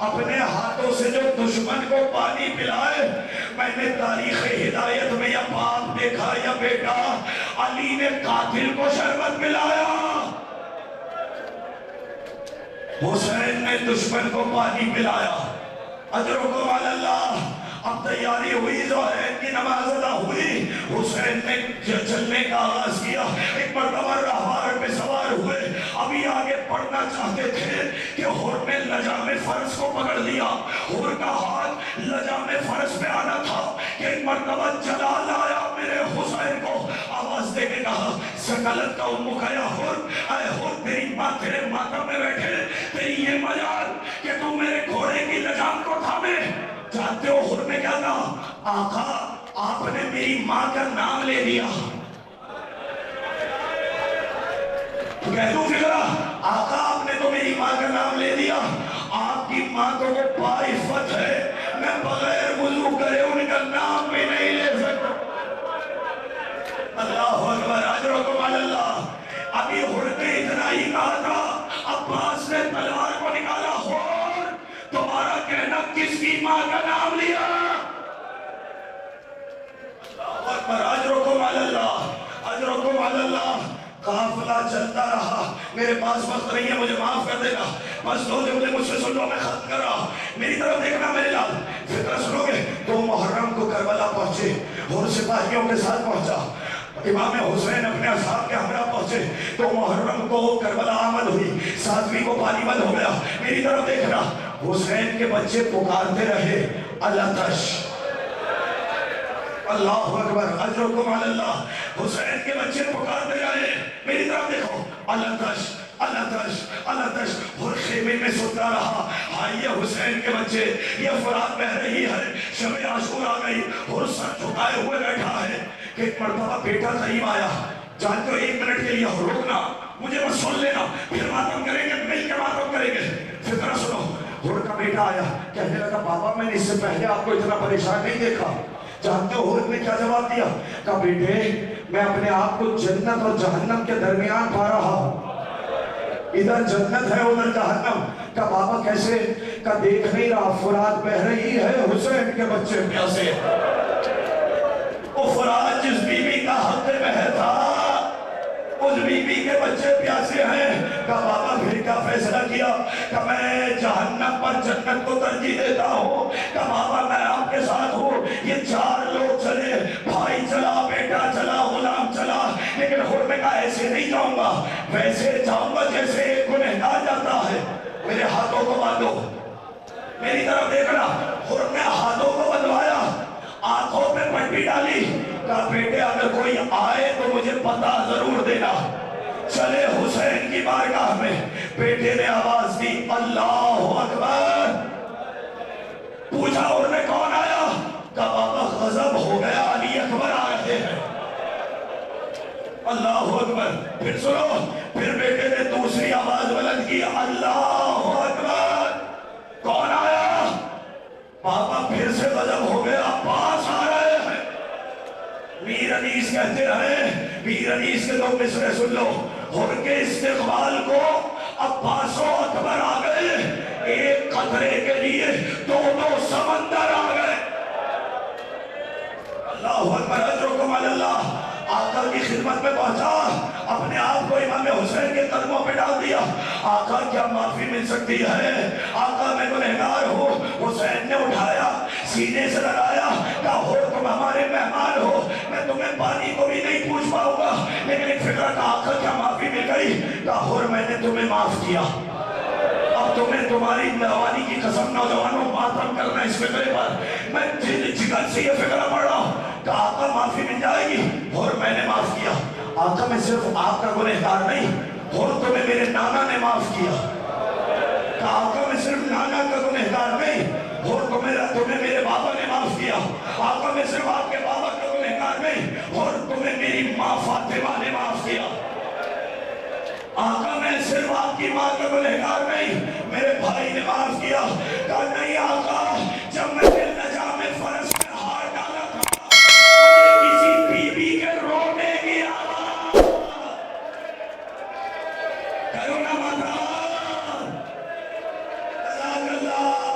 اپنے ہاتھوں سے جو دشمن کو پانی پلائے. میں نے تاریخ ہدایت میں یا باپ دیکھا یا بیٹا علی نے قاتل کو شربت پلایا, حسین نے دشمن کو پانی پلایا. اجرکم علی اللہ. اب تیاری ہوئی, زہرین کی نماز ادا ہوئی, حسین نے چلنے کا آغاز کیا. ایک مرتبہ راہوار پہ سوار ہوئے, ابھی آگے پڑھنا چاہتے تھے کہ حر نے لجام فرس کو پکڑ لیا. حر کا ہاتھ لجام فرس پہ آنا تھا کہ ایک مرتبہ جلال آیا میرے حسین کو, آواز دے کے کہا سکلت کا امو کا یا حر, اے حر تیری ماں تیرے ماتم میں بیٹھے, تیری یہ مجال کہ تم میرے گھوڑے کی لجام کو تھامے. جانتے ہو حر نے کیا کہا؟ آقا آپ نے میری ماں کا نام لے لیا. تو کہہ دوں فکرہ, آقا آپ نے تو میری ماں کا نام لے لیا. آپ کی ماں تو وہ باعفت ہے, میں بغیر وضو کرے ان کا نام بھی نہیں لے سکتا. اللہ اکبر, اجرکم علی اللہ. ابھی حر نے اتنا ہی کہا تھا, عباس نے تلوار کو نکالا, حر تمہارا کہنا کس کی ماں کا نام لیا؟ اللہ اکبر, اجرکم علی اللہ, اجرکم علی اللہ. قافلہ چلتا رہا. میرے پاس وقت نہیں ہے, مجھے معاف کر دے گا, بس دو جملے مجھ سے سن لو, میں ختم کر رہا. میری طرف دیکھنا میرے لال, فکر سنو گے. 2 محرم کو کربلا پہنچے, اور سپاہیوں کے ساتھ پہنچا. امام حسین اپنے اصحاب کے ہمراہ پہنچے. 2 محرم کو کربلا آمد ہوئی, 7ویں کو پانی بند ہو گیا. میری طرف دیکھنا, حسین کے بچے پکارتے رہے الاتش. اللہ اکبر, اجرکم علی اللہ. حسین کے بچے پکارتے رہے, میری طرف دیکھو, الاتش الاتش الاتش. اور خیمے میں سوتا رہا, ہائی یہ حسین کے بچے, یہ فرات بہ رہی ہے, شب عاشور آ گئی, اور سر جھکائے ہوئے بیٹھا ہے. کہ ایک مرتبہ بیٹا قریب آیا. جانتے ہو 1 منٹ کے لیے روکنا, مجھے بس سن لینا, پھر ماتم کریں گے, مل کے ماتم کریں گے. فکر سنو, حر کا بیٹا آیا, کہنے لگا بابا میں نے اس سے پہلے آپ کو اتنا پریشان نہیں دیکھا. جانتے ہو حر نے کیا جواب دیا؟ کہا بیٹے میں اپنے آپ کو جنت اور جہنم کے درمیان پا رہا ہوں, ادھر جنت ہے ادھر جہنم. کہا بابا کیسے؟ کہا دیکھ نہیں رہا فرات بہ رہی ہے, حسین کے بچے پیاسے. وہ فرات جس بی بی کا حق میں تھا, اس بی بی کے بچے پیاسے ہیں. کہا بابا پھر کیا فیصلہ کیا؟ کہ میں جہنم پر جنت کو ترجیح دیتا ہوں. کہ بابا میں آپ کے ساتھ ہوں. یہ 4 لوگ چلے, بھائی چلا, بیٹا چلا, غلام چلا, لیکن حر نے کہا ایسے نہیں جاؤں گا, ویسے جاؤں گا جیسے ایک گنہگار جاتا ہے. میرے ہاتھوں کو باندھو, میری طرف دیکھنا. حر نے ہاتھوں کو بندھوایا, آنکھوں پہ پٹی ڈالی. کہا بیٹے اگر کوئی آئے تو مجھے پتہ ضرور دینا. چلے حسین کی بارگاہ میں, بیٹے نے آواز دی اللہ اکبر. پوچھا اور نے کون آیا؟ کہا بابا غضب ہو گیا, علی اکبر آ رہے ہیں. اللہ اکبر. پھر سنو, پھر بیٹے نے دوسری آواز بلند کی اللہ اکبر. کون آیا؟ بابا پھر سے غضب ہو گیا, عباس آ رہے ہیں. میر انیس کہتے ہیں, میر انیس کے 2 مصرے سن لو. حر کے استقبال کو عباس و اکبر آ گئے, ایک قطرے کے لیے 2 سمندر آ گئے. اللہ اکبر, اجرکم علی اللہ. آقا کی خدمت میں پہنچا, اپنے آپ کو امام حسین کے قدموں پہ ڈال دیا. آقا کیا معافی مل سکتی ہے؟ آقا میں گنہگار ہوں. حسین نے اٹھایا, سینے سے لگایا, کہا حر تم ہمارے مہمان ہو, میں تمہیں پانی کو بھی نہیں پوچھ پاؤں گا, لیکن ایک فکر کا آقا کیا معافی مل گئی؟ کہا حر میں نے تمہیں معاف کیا, اب تمہیں تمہاری مہربانی کی قسم نوجوانوں ماتم کرنا اس فکرے پر. میں جگر سے یہ فکرہ پڑھ رہا ہوں کہ آقا معافی مل جائے گی, اور میں نے معاف کیا. آقا میں صرف آپ کا گنہگار نہیں, اور تمہیں میرے نانا نے معاف کیا. کہ آقا میں صرف نانا کا گنہگار نہیں, اور تمہیں میرے بابا نے معاف کیا. آقا میں صرف آپ کے بابا کا گنہگار نہیں, اور تمہیں میری ماں فاطمہ نے معاف کیا. آقا میں صرف آپ کی ماں کا گنہگار نہیں, میرے بھائی نے معاف کیا. کہا نہیں آقا, جب میں نے لجام فرس میں ہار ڈالا تھا, مجھے کسی بی بی کے رونے کی آواز. کرو نا ماتا. اللہ اللہ.